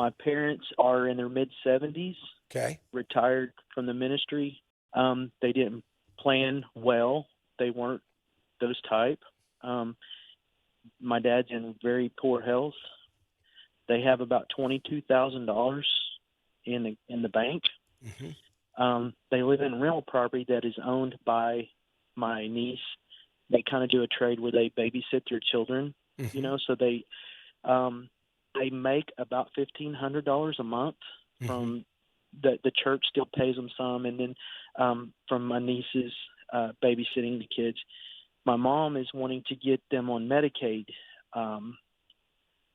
My parents are in their mid-70s, Okay. retired from the ministry. They didn't plan well. They weren't those type. My dad's in very poor health. They have about $22,000 in the bank. Mm-hmm. They live in rental property that is owned by my niece. They kind of do a trade where they babysit their children, Mm-hmm. so they make about $1,500 a month from the church still pays them some, and then from my niece's babysitting the kids. My mom is wanting to get them on Medicaid.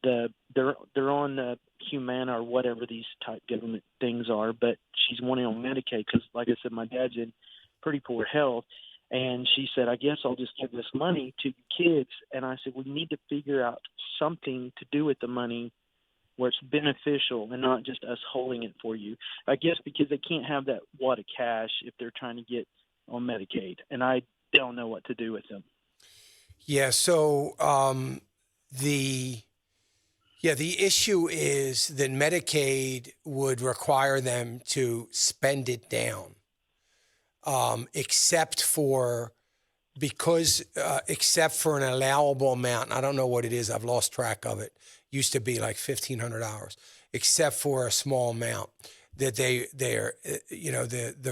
They're on the Humana or whatever these type government things are, but she's wanting on Medicaid because, like I said, my dad's in pretty poor health. And she said, I guess I'll just give this money to the kids. And I said, we need to figure out something to do with the money where it's beneficial and not just us holding it for you. I guess because they can't have that wad of cash if they're trying to get on Medicaid. And I don't know what to do with them. Yeah. So the issue is that Medicaid would require them to spend it down, except for an allowable amount. I don't know what it is. I've lost track of it. Used to be like $1,500, except for a small amount that the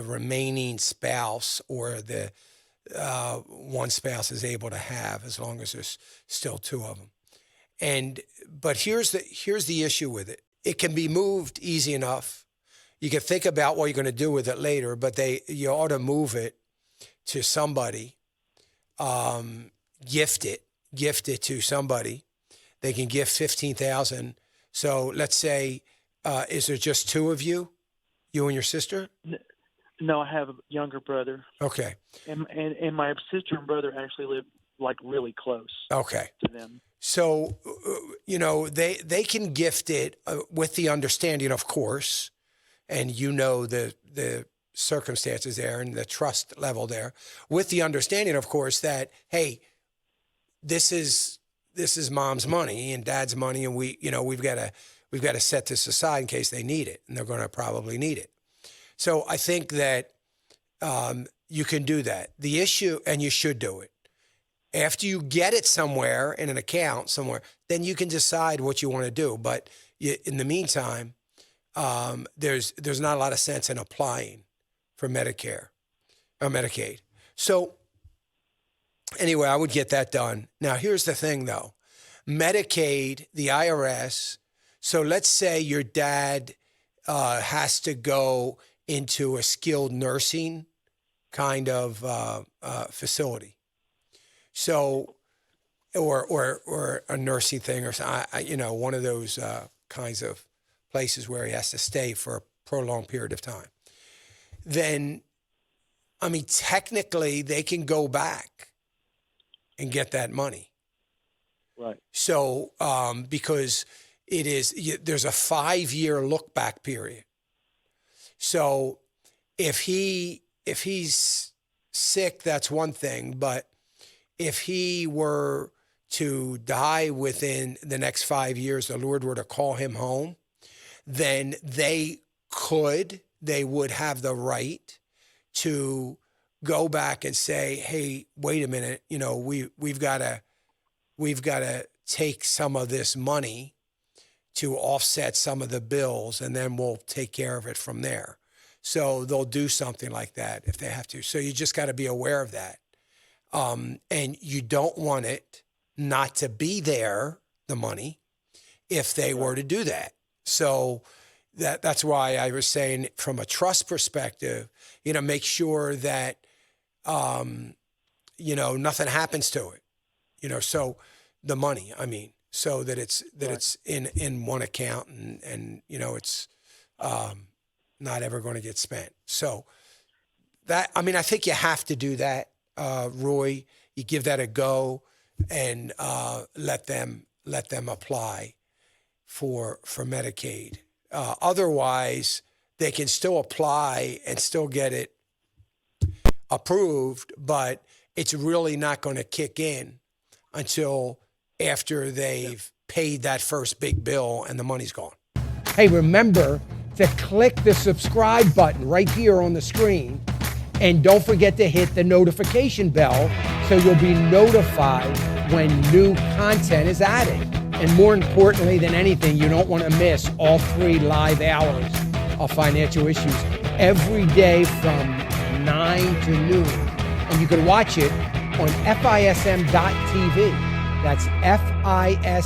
remaining spouse or the one spouse is able to have, as long as there's still two of them. But here's the issue with it. It can be moved easy enough. You can think about what you're going to do with it later, but you ought to move it to somebody, gift it to somebody. They can gift $15,000. So let's say, is there just two of you and your sister? No, I have a younger brother. Okay. And my sister and brother actually live like really close. Okay. To them. So, they can gift it with the understanding, of course, and the circumstances there and the trust level there, with the understanding, of course, that, hey, this is mom's money and dad's money, and we've got to set this aside in case they need it, and they're going to probably need it. So I think that you can do that. The issue, and you should do it, after you get it somewhere in an account somewhere, then you can decide what you want to do. But in the meantime, there's not a lot of sense in applying for Medicare or Medicaid. So anyway, I would get that done. Now, here's the thing, though. Medicaid, the IRS, so let's say your dad has to go into a skilled nursing kind of facility. So, or a nursing thing, or one of those kinds of places where he has to stay for a prolonged period of time. Then, technically, they can go back and get that money. Right. So, because there's a 5-year look back period. So, if he's sick, that's one thing, but if he were to die within the next 5 years, the Lord were to call him home, then they would have the right to go back and say, hey, wait a minute, we've got to take some of this money to offset some of the bills, and then we'll take care of it from there. So they'll do something like that if they have to. So you just got to be aware of that. And you don't want it not to be there, the money, if they were to do that. So that's why I was saying, from a trust perspective, make sure that, nothing happens to it, so the money, so that it's in one account and it's not ever going to get spent. So that, I think you have to do that. Roy, you give that a go and let them apply for Medicaid. Otherwise, they can still apply and still get it approved, but it's really not going to kick in until after they've paid that first big bill and the money's gone. Hey, remember to click the subscribe button right here on the screen. And don't forget to hit the notification bell so you'll be notified when new content is added. And more importantly than anything, you don't want to miss all 3 live hours of Financial Issues every day from 9 to noon. And you can watch it on FISM.TV. That's FISM.TV.